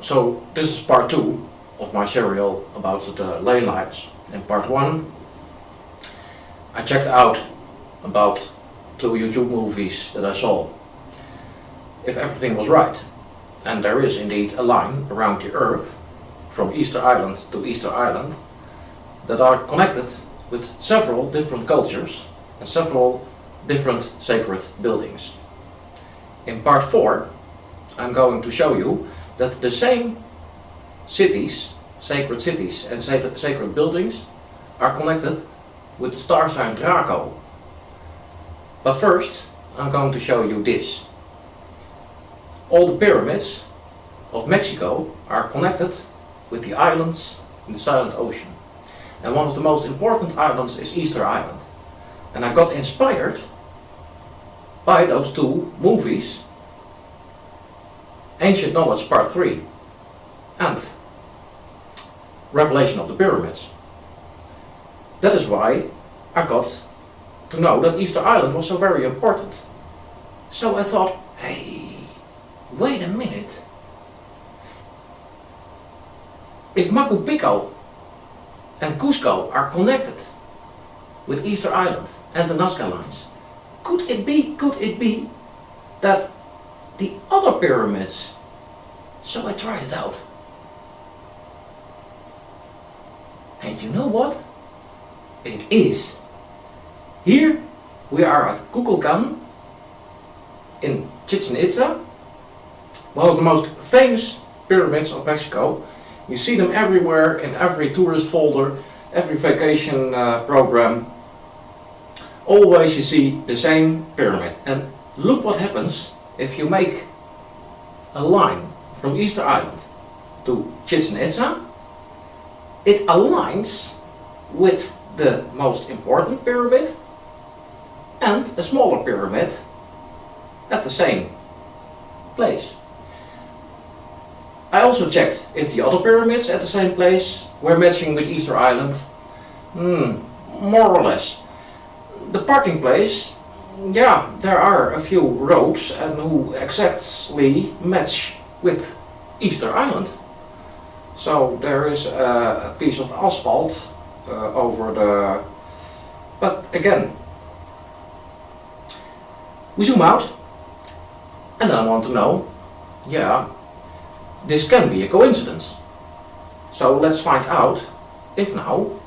So this is part 2 of my serial about the ley lines. In part 1 I checked out about 2 YouTube movies that I saw, if everything was right. And there is indeed a line around the Earth from Easter Island to Easter Island that are connected with several different cultures and several different sacred buildings. In part 4 I'm going to show you that the same cities, sacred cities and sacred buildings are connected with the star sign Draco. But first I'm going to show you this. All the pyramids of Mexico are connected with the islands in the Silent Ocean. And one of the most important islands is Easter Island. And I got inspired by those 2 movies, Ancient Knowledge Part 3 and Revelation of the Pyramids. That is why I got to know that Easter Island was so very important. So I thought, hey, wait a minute. If Machu Picchu and Cusco are connected with Easter Island and the Nazca lines, could it be that the other pyramids? So I tried it out. And you know what? It is. Here we are at Kukulkan in Chichen Itza, one of the most famous pyramids of Mexico. You see them everywhere in every tourist folder, every vacation program. Always you see the same pyramid. And look what happens if you make a line from Easter Island to Chichen Itza. It aligns with the most important pyramid and a smaller pyramid at the same place. I also checked if the other pyramids at the same place were matching with Easter Island. More or less. The parking place, yeah, there are a few roads and who exactly match with Easter Island. So there is a piece of asphalt over the... But again, we zoom out and then I want to know, yeah, this can be a coincidence. So let's find out if now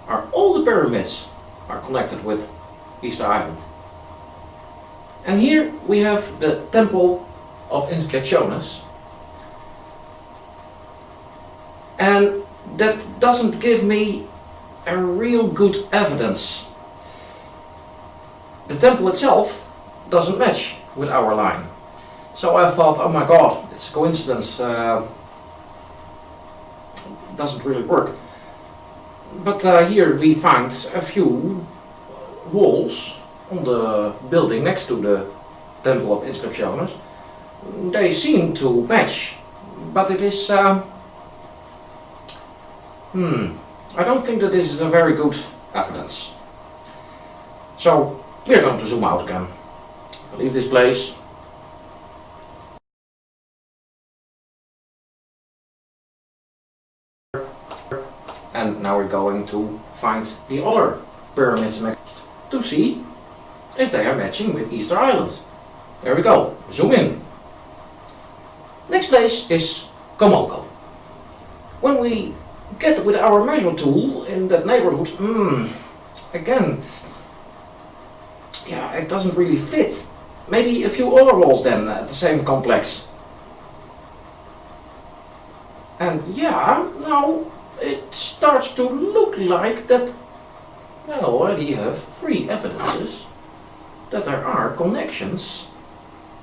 are all the pyramids are connected with Easter Island. And here we have the Temple of Inscripciones. And that doesn't give me a real good evidence. The temple itself doesn't match with our line. So I thought, oh my god, it's a coincidence. Doesn't really work. But here we find a few walls on the building next to the Temple of Inscripciones. They seem to match, but it is... I don't think that this is a very good evidence. So we're going to zoom out again. I'll leave this place. And now we're going to find the other pyramids to see if they are matching with Easter Island. There we go. Zoom in. Next place is Comalco. When we get with our measure tool in that neighborhood, again, yeah, it doesn't really fit. Maybe a few other walls then at the same complex. And yeah, now it starts to look like that I already have 3 evidences that there are connections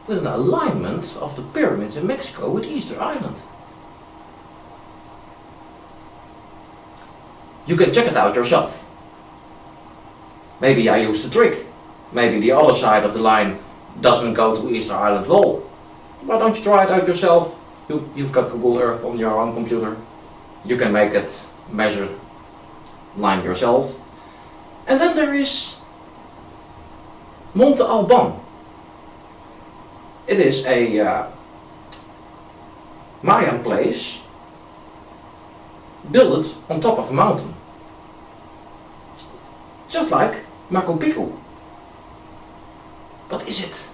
with an alignment of the pyramids in Mexico with Easter Island. You can check it out yourself. Maybe I used a trick. Maybe the other side of the line doesn't go to Easter Island at all. Why don't you try it out yourself? You've got Google Earth on your own computer. You can make it measure line yourself. And then there is Monte Alban. It is a Mayan place built it on top of a mountain. Just like Machu Picchu. But is it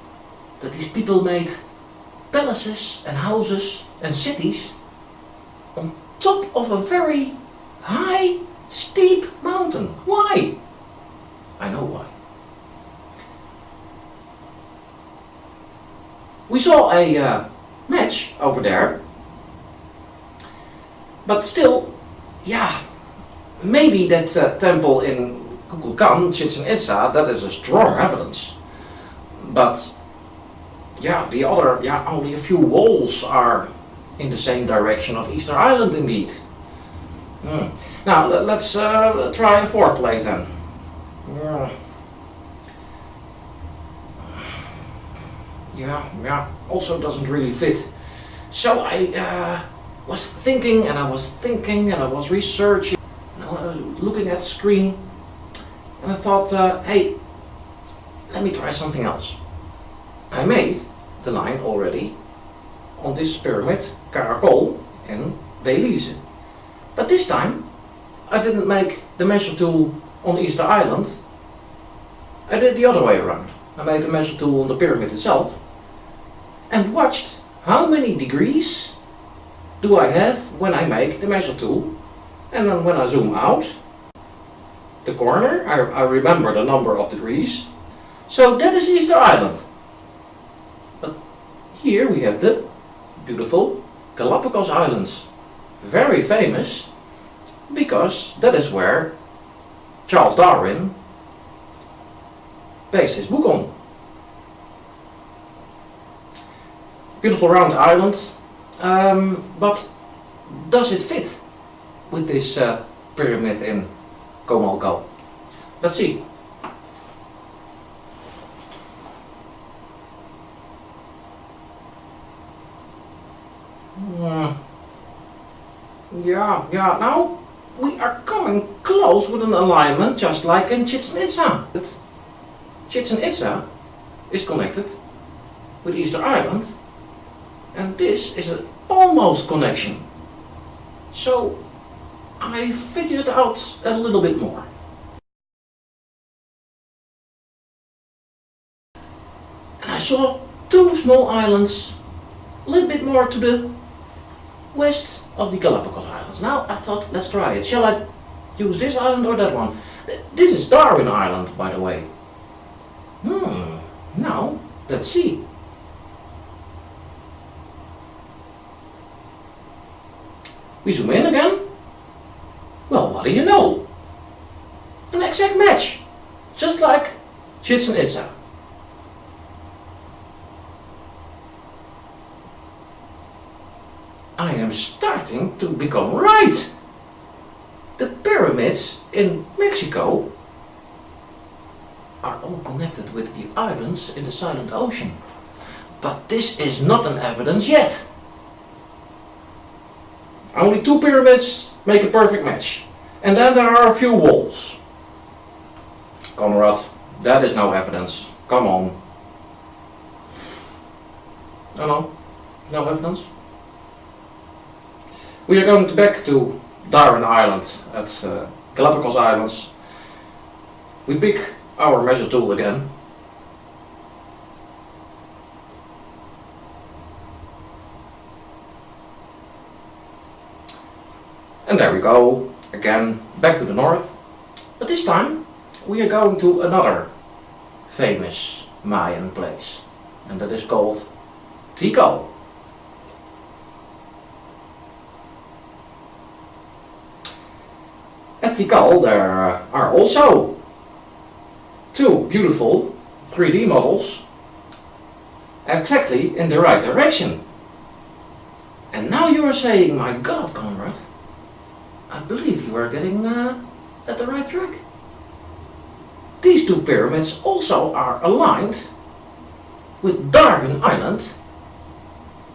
that these people made palaces and houses and cities on top of a very high, steep mountain? Why? I know why. We saw a match over there, but still, yeah, maybe that temple in Kukulkan, Chichen Itza, that is a strong evidence. But yeah, the other, only a few walls are in the same direction of Easter Island indeed. Now let's try a fourth place then. Also doesn't really fit. So I was thinking and I was researching and I was looking at the screen and I thought, hey, let me try something else. I made the line already on this pyramid, Caracol in Belize. But this time I didn't make the measure tool on Easter Island. I did the other way around. I made the measure tool on the pyramid itself and watched how many degrees do I have when I make the measure tool, and then when I zoom out the corner I remember the number of degrees. So that is Easter Island. But here we have the beautiful Galapagos Islands, very famous because that is where Charles Darwin based his book on. Beautiful round island, but does it fit with this pyramid in Comalco? Let's see. Now we are coming close with an alignment just like in Chichen Itza. Chichen Itza is connected with Easter Island, and this is an almost connection. So I figured out a little bit more. And I saw two small islands a little bit more to the west of the Galapagos Islands. Now I thought, let's try it. Shall I use this island or that one? This is Darwin Island, by the way. Now, let's see. We zoom in again. Well, what do you know? An exact match. Just like Chichen Itza. I am starting to become right. The pyramids in Mexico are all connected with the islands in the Silent Ocean. But this is not an evidence yet. Only two pyramids make a perfect match. And then there are a few walls. Conrad, that is no evidence. Come on. No evidence. We are going back to Darwin Island at Galapagos Islands. We pick our measure tool again. And there we go, again back to the north. But this time we are going to another famous Mayan place, and that is called Tikal. At Tikal there are also two beautiful 3D models exactly in the right direction. And now you are saying, my God, Conrad, I believe you are getting at the right track. These two pyramids also are aligned with Darwin Island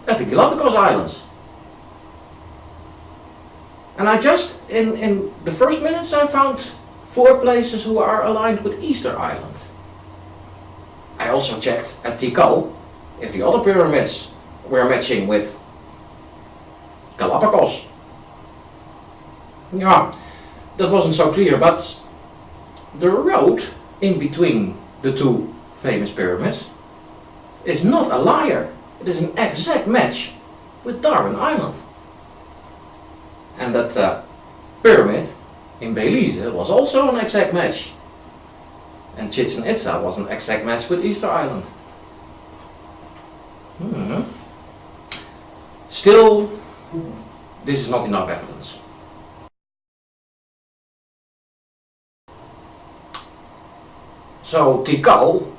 at the Galapagos Islands. And I just, in the first minutes, I found 4 places who are aligned with Easter Island. I also checked at Tikal if the other pyramids were matching with Galapagos. Yeah, that wasn't so clear, but the road in between the two famous pyramids is not a liar. It is an exact match with Darwin Island. And that pyramid in Belize was also an exact match. And Chichen Itza was an exact match with Easter Island. Still, this is not enough evidence. So Tikal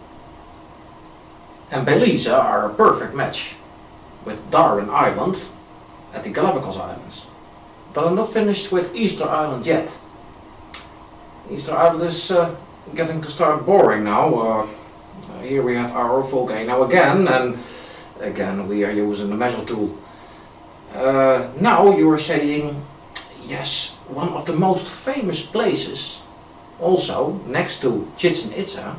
and Belize are a perfect match with Darwin Island at the Galapagos Islands. But I'm not finished with Easter Island yet. Easter Island is getting to start boring now. Here we have our volcano again, and again we are using the measure tool. Now you are saying, yes, one of the most famous places, also next to Chichen Itza,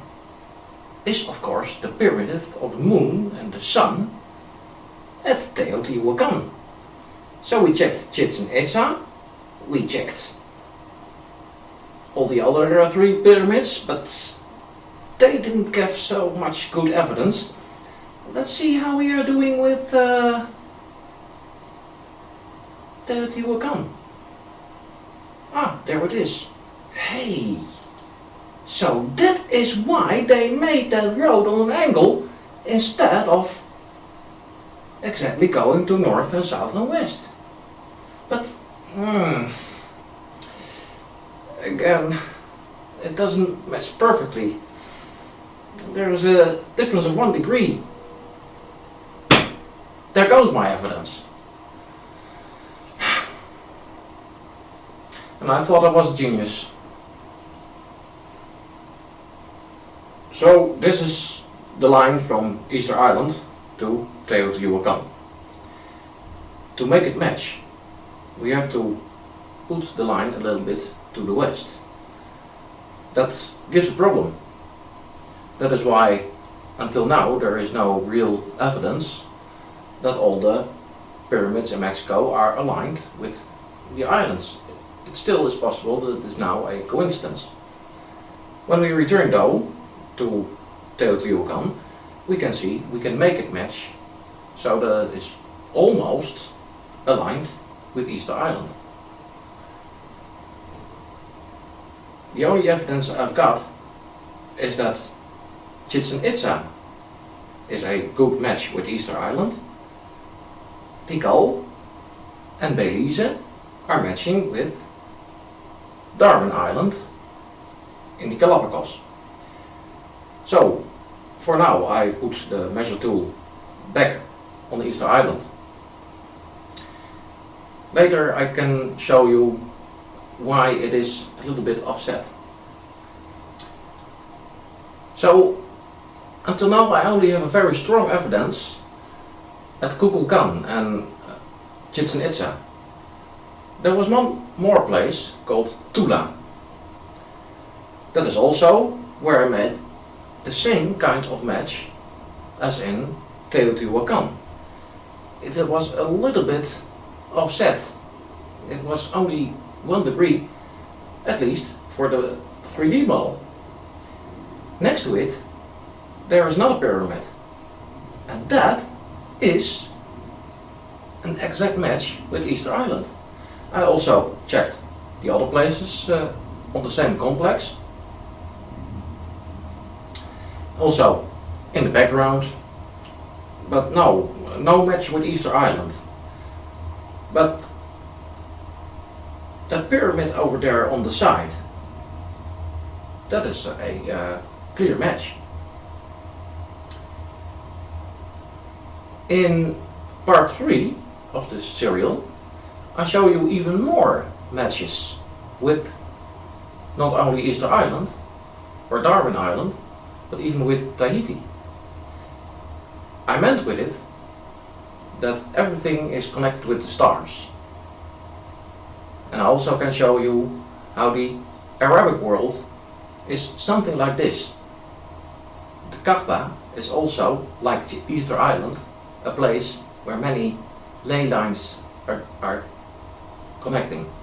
is of course the pyramid of the moon and the sun at Teotihuacan. So we checked Chichen Itza, we checked all the other three pyramids, but they didn't give so much good evidence. Let's see how we are doing with Teotihuacan. Ah, there it is. Hey! So that is why they made that road on an angle instead of exactly going to north and south and west. But again, it doesn't match perfectly. There is a difference of 1 degree. There goes my evidence. And I thought I was a genius. So this is the line from Easter Island to Teotihuacan. To make it match, we have to put the line a little bit to the west. That gives a problem. That is why until now there is no real evidence that all the pyramids in Mexico are aligned with the islands. It still is possible that it is now a coincidence. When we return though to Teotihuacan, we can see we can make it match so that it is almost aligned with Easter Island. The only evidence I've got is that Chichen Itza is a good match with Easter Island. Tikal and Belize are matching with Darwin Island in the Galapagos. So, for now I put the measure tool back on the Easter Island. Later I can show you why it is a little bit offset. So, until now I only have a very strong evidence at Kukulkan and Chichen Itza. There was one more place called Tula. That is also where I made the same kind of match as in Teotihuacan. It was a little bit offset. It was only 1 degree, at least for the 3D model. Next to it, there is another pyramid, and that is an exact match with Easter Island. I also checked the other places on the same complex. Also in the background, but no match with Easter Island. But that pyramid over there on the side, that is a clear match. In part 3 of this serial, I show you even more matches with not only Easter Island or Darwin Island, but even with Tahiti. I meant with it that everything is connected with the stars. And I also can show you how the Arabic world is something like this. The Kaaba is also, like Easter Island, a place where many ley lines are connecting.